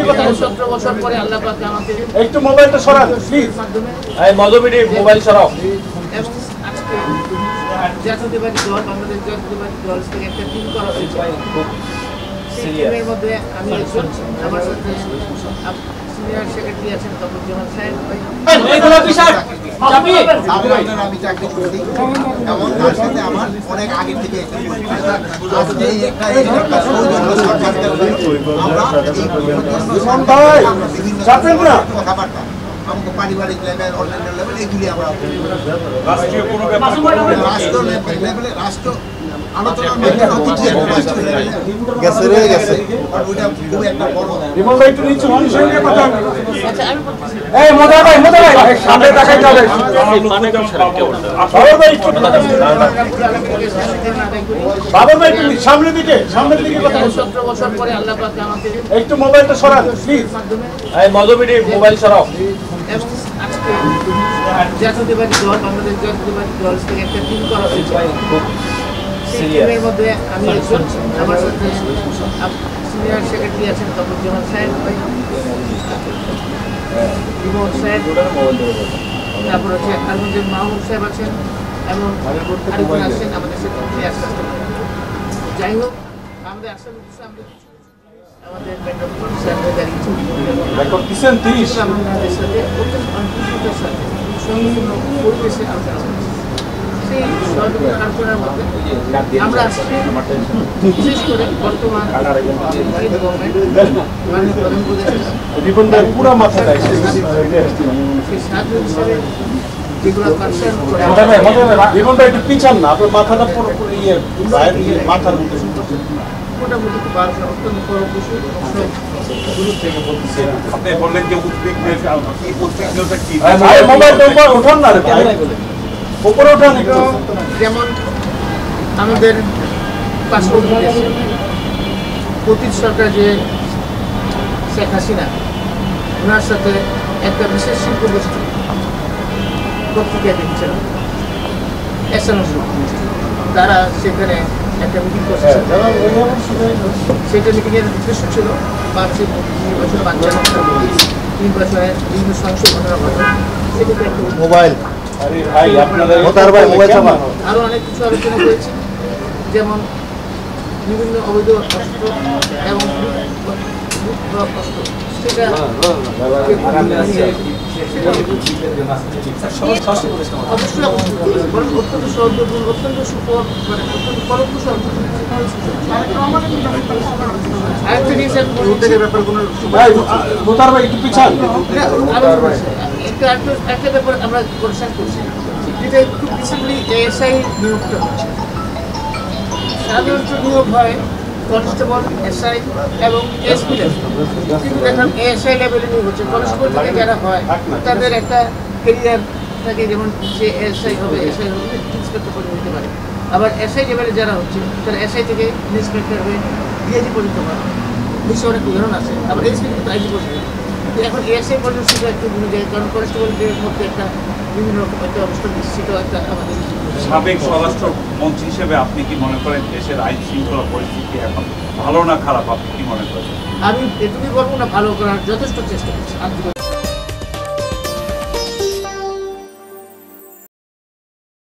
17 বছর পরে আল্লাহ পাক আমাকে একটু মোবাইলটা সরান প্লিজ। এই মধুমিটি মোবাইল সরাও। এবং আজকে জাতীয়তাবাদী দল বাংলাদেশ জাতীয়তাবাদী দল থেকে একটা টিম করা হয়েছে। সেই টিমের মধ্যে আমি একজন, আমার সাথে সিনিয়র সেক্রেটারি আছেন তপজ্জামান সাহেব। আমি চাকরি করি এবং তার সাথে আমার অনেক আগে থেকে কথাবার্তা আমাকে পারিবারিক লেভেল, অন্যান্য লেভেল, এগুলি আমরা রাষ্ট্রীয় কোনো রাষ্ট্র লেভেলে রাষ্ট্র আলোচনার মাধ্যমে গেছে ওইটা খুব একটা বড় একটু নিচে মানুষের সঙ্গে কথা। এই মোদা ভাই সামনে দেখাই যাবে। বাবা ভাই একটু সামনের দিকে কথা। 17 বছর পরে আল্লাহ পাক আমাকে একটু মোবাইলটা সরান প্লিজ। এই মধুমিটি মোবাইল সরাও। এবং আজকে জাতীয়তাবাদী দল বাংলাদেশ জাতীয়তাবাদী দল থেকে একটা টিম করা হয়েছে। সেই টিমের মধ্যে আমি একজন, আমার সাথে সিনিয়র সেক্রেটারি আছেন তপজ্জামান সাহেব, বিমল সাহেব, তারপর হচ্ছে আলমগীর মাহমুদ সাহেব আছেন এবং আরেকজন আছেন আমাদের সেক্রেটারি আসছেন। যাই হোক, আমাদের আসার উদ্দেশ্যে আমাদের ম্যাডাম সাহেবের দাঁড়িয়েছেন আমাদের সাথে অত্যন্ত অন্তর্ভুক্তের সাথে সংকীর্ণ পরিবেশে আলোচনা করছি। সেই সহযোগিতা আলোচনার মধ্যে আমরা বিশেষ করে বর্তমান মাননীয় প্রধানমন্ত্রী সেই সাহায্য হিসাবে যেগুলো কনসার্ন করে একটু পিছান না, আপনার মাথাটা পুরোপুরি মাথার মধ্যে মোটামুটি অত্যন্ত আপনি বললেন যে উদ্বিগ্নতা কি? মোবাইলটা উপর উঠান না, উপরে উঠান একটু। যেমন আমাদের পার্শ্ববর্তী দেশে অতীত সরকার যে শেখ হাসিনা, ওনার সাথে একটা বিশেষ শিল্প গোষ্ঠী পত্রিকায় দেখছিল তারা সেখানে একটা মিটিং করছে। সেটা মিটিংয়ের উদ্দেশ্য ছিল বার্ষিক নির্বাচন বাঞ্ছানো, নির্বাচনের বিভিন্ন সংশোধনের কথা, সেটাতে একটা মোবাইল আরো অনেক কিছু আলোচনা করেছি, যেমন বিভিন্ন অবৈধ অস্ত্র এবং অস্ত্র সেটা অবশ্যই অত্যন্ত সহযোগী, অত্যন্ত সুফল, মানে অত্যন্ত ফলপ্রসূ আরেকটা জিনিস ব্যাপার কোনো একটু পিছান। একটা ব্যাপার আমরা কোশ্চেন করছি, যেটা খুব রিসেন্টলি এএসআই নিয়োগটা হচ্ছে। সাধারণত নিয়োগ হয় কনস্টেবল, এসআই এবং এসপি লেভেল, কিন্তু দেখলাম এএসআই লেভেলে নিয়োগ হচ্ছে। কনস্টেবল থেকে যারা হয় তাদের একটা কেরিয়ার থাকে, যেমন সে এসআই হবে, এসআই হবে ইন্সপেক্টর পর্যন্ত হতে পারে। আবার এসআই লেভেলে যারা হচ্ছে তারা এসআই থেকে ইন্সপেক্টর হয়ে ডিআইজি পর্যন্ত হয়। বিশ্বে অনেক উদাহরণ আছে। আবার এসপি কিন্তু আইজি পর্যন্ত। এখন এএসআই পর্যন্ত সেটা একটু ভিন্ন যায়, কারণ কনস্টেবলদের মধ্যে একটা বিভিন্ন রকম একটা অবস্থা নিশ্চিত একটা আমাদের। সাবেক স্বরাষ্ট্র মন্ত্রী হিসেবে আপনি কি মনে করেন দেশের আইন শৃঙ্খলা পরিস্থিতি এখন ভালো না খারাপ, আপনি কি মনে করেন? আমি এটুকুই বলবো না, ভালো করার যথেষ্ট চেষ্টা করছি।